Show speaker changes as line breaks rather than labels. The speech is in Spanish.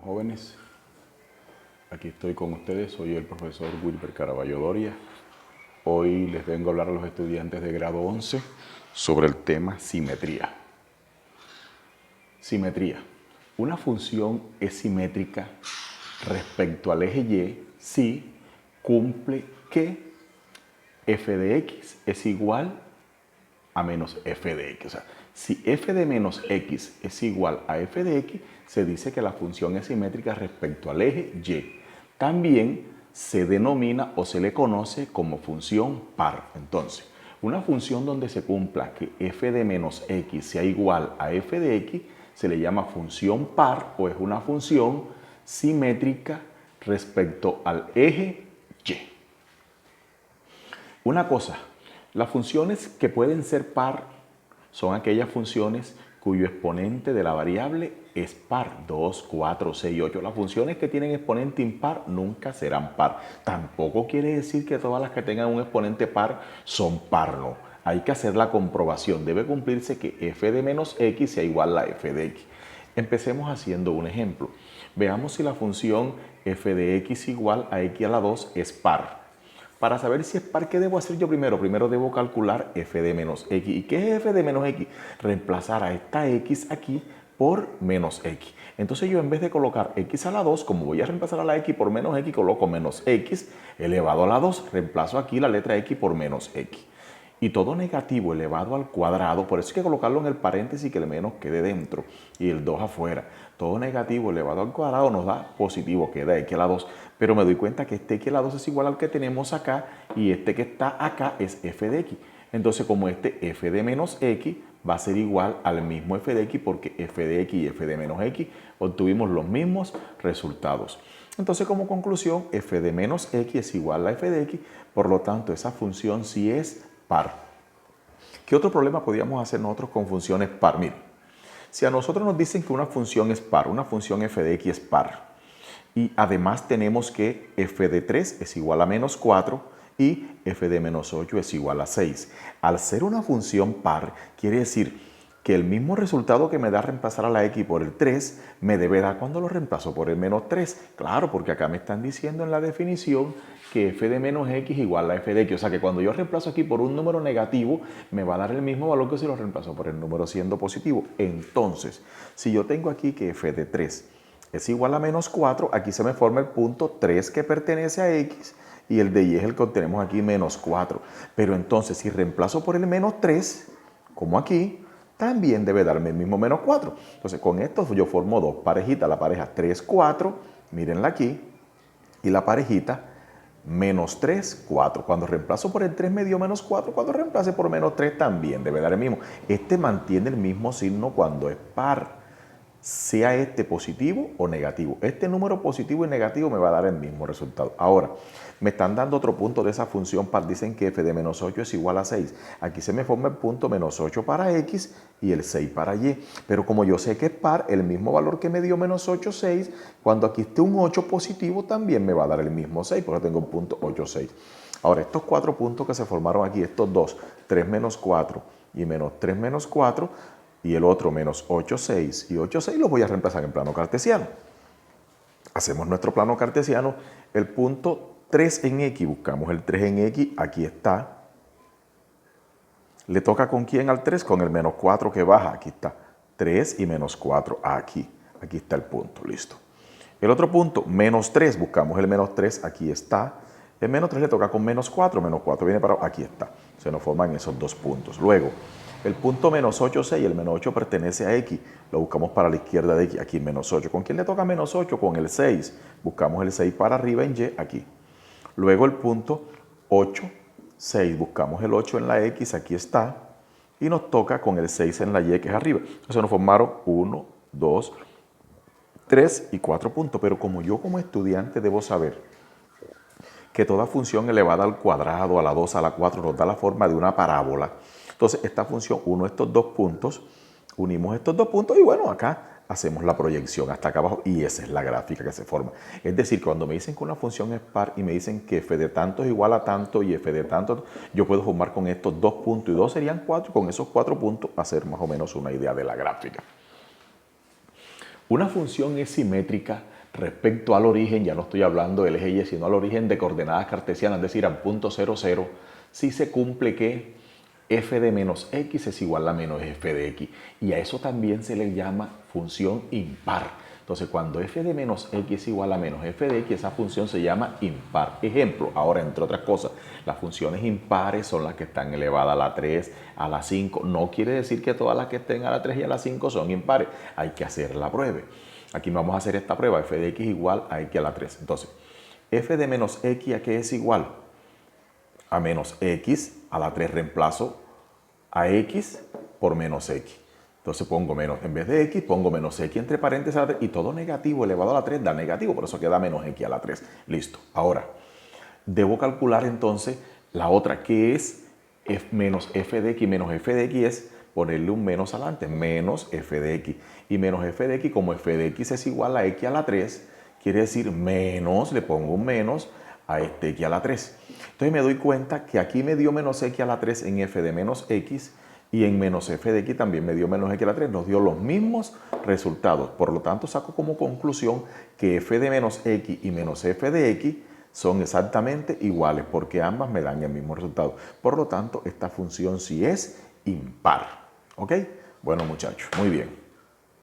jóvenes, aquí estoy con ustedes, soy el profesor Wilber Caraballo Doria. Hoy les vengo a hablar a los estudiantes de grado 11 sobre el tema simetría. Simetría. Una función es simétrica respecto al eje Y si cumple que f de x es igual a menos f de x. O sea, si f de menos x es igual a f de x, se dice que la función es simétrica respecto al eje Y. También se denomina o se le conoce como función par. Entonces, una función donde se cumpla que f de menos x sea igual a f de x se le llama función par o es una función simétrica respecto al eje Y. Una cosa, las funciones que pueden ser par son aquellas funciones cuyo exponente de la variable es par, 2, 4, 6, 8. Las funciones que tienen exponente impar nunca serán par. Tampoco quiere decir que todas las que tengan un exponente par son par, no. Hay que hacer la comprobación. Debe cumplirse que f de menos x sea igual a f de x. Empecemos haciendo un ejemplo. Veamos si la función f de x igual a x a la 2 es par. Para saber si es par, ¿qué debo hacer yo primero? Primero debo calcular f de menos x. ¿Y qué es f de menos x? Reemplazar a esta x aquí por menos x. Entonces yo en vez de colocar x a la 2, como voy a reemplazar a la x por menos x, coloco menos x elevado a la 2. Reemplazo aquí la letra x por menos x. Y todo negativo elevado al cuadrado, por eso hay que colocarlo en el paréntesis y que el menos quede dentro y el 2 afuera. Todo negativo elevado al cuadrado nos da positivo, queda x a la 2. Pero me doy cuenta que este x a la 2 es igual al que tenemos acá y este que está acá es f de x. Entonces, como este f de menos x va a ser igual al mismo f de x porque f de x y f de menos x obtuvimos los mismos resultados. Entonces, como conclusión, f de menos x es igual a f de x, por lo tanto, esa función sí es par. ¿Qué otro problema podríamos hacer nosotros con funciones par? Miren, si a nosotros nos dicen que una función es par, una función f de x es par, y además tenemos que f de 3 es igual a menos 4 y f de menos 8 es igual a 6. Al ser una función par, quiere decir que el mismo resultado que me da reemplazar a la x por el 3 me debe dar cuando lo reemplazo por el menos 3. Claro, porque acá me están diciendo en la definición que f de menos x igual a f de x. O sea que cuando yo reemplazo aquí por un número negativo, me va a dar el mismo valor que si lo reemplazo por el número siendo positivo. Entonces, si yo tengo aquí que f de 3 es igual a menos 4, aquí se me forma el punto 3 que pertenece a x y el de y es el que tenemos aquí menos 4. Pero entonces, si reemplazo por el menos 3, como aquí, también debe darme el mismo menos 4. Entonces, con esto yo formo dos parejitas, la pareja 3, 4, mírenla aquí, y la parejita menos 3, 4. Cuando reemplazo por el 3 me dio menos 4, cuando reemplace por menos 3 también debe dar el mismo. Este mantiene el mismo signo cuando es par, sea este positivo o negativo. Este número positivo y negativo me va a dar el mismo resultado. Ahora, me están dando otro punto de esa función par. Dicen que f de menos 8 es igual a 6. Aquí se me forma el punto menos 8 para x y el 6 para y. Pero como yo sé que es par, el mismo valor que me dio menos 8, 6, cuando aquí esté un 8 positivo también me va a dar el mismo 6, porque tengo un punto 8, 6. Ahora, estos cuatro puntos que se formaron aquí, estos dos, 3 menos 4 y menos 3 menos 4, y el otro menos 8, 6 y 8, 6 los voy a reemplazar en plano cartesiano. Hacemos nuestro plano cartesiano. El punto 3 en x, buscamos el 3 en x, aquí está. ¿Le toca con quién al 3? Con el menos 4 que baja, aquí está. 3 y menos 4 aquí. Aquí está el punto, listo. El otro punto, menos 3, buscamos el menos 3, aquí está. El menos 3 le toca con menos 4 viene para aquí está. Se nos forman esos dos puntos. Luego, el punto menos 8, 6, el menos 8 pertenece a x, lo buscamos para la izquierda de x, aquí menos 8. ¿Con quién le toca menos 8? Con el 6. Buscamos el 6 para arriba en y, aquí. Luego el punto 8, 6, buscamos el 8 en la x, aquí está, y nos toca con el 6 en la y, que es arriba. Entonces nos formaron 1, 2, 3 y 4 puntos, pero como yo como estudiante debo saber que toda función elevada al cuadrado, a la 2, a la 4, nos da la forma de una parábola. Entonces, esta función, uno estos dos puntos, unimos estos dos puntos y bueno, acá hacemos la proyección hasta acá abajo y esa es la gráfica que se forma. Es decir, cuando me dicen que una función es par y me dicen que f de tanto es igual a tanto y f de tanto, yo puedo formar con estos dos puntos y dos serían 4, con esos 4 puntos hacer más o menos una idea de la gráfica. Una función es simétrica Respecto al origen, ya no estoy hablando del eje Y, sino al origen de coordenadas cartesianas, es decir, al punto 0, 0, sí se cumple que f de menos x es igual a menos f de x. Y a eso también se le llama función impar. Entonces, cuando f de menos x es igual a menos f de x, esa función se llama impar. Ejemplo, ahora, entre otras cosas, las funciones impares son las que están elevadas a la 3, a la 5. No quiere decir que todas las que estén a la 3 y a la 5 son impares. Hay que hacer la prueba. Aquí vamos a hacer esta prueba, f de x igual a x a la 3. Entonces, f de menos x, ¿a qué es igual? A menos x a la 3 reemplazo a x por menos x. Entonces pongo menos, en vez de x, pongo menos x entre paréntesis a la 3, y todo negativo elevado a la 3 da negativo, por eso queda menos x a la 3. Listo. Ahora, debo calcular entonces la otra, que es menos f de x. Menos f de x es ponerle un menos adelante, menos f de x. Y menos f de x, como f de x es igual a x a la 3, quiere decir menos, le pongo un menos a este x a la 3. Entonces me doy cuenta que aquí me dio menos x a la 3 en f de menos x, y en menos f de x también me dio menos x a la 3. Nos dio los mismos resultados. Por lo tanto, saco como conclusión que f de menos x y menos f de x son exactamente iguales, porque ambas me dan el mismo resultado. Por lo tanto, esta función sí es impar. ¿Ok? Bueno, muchachos, muy bien.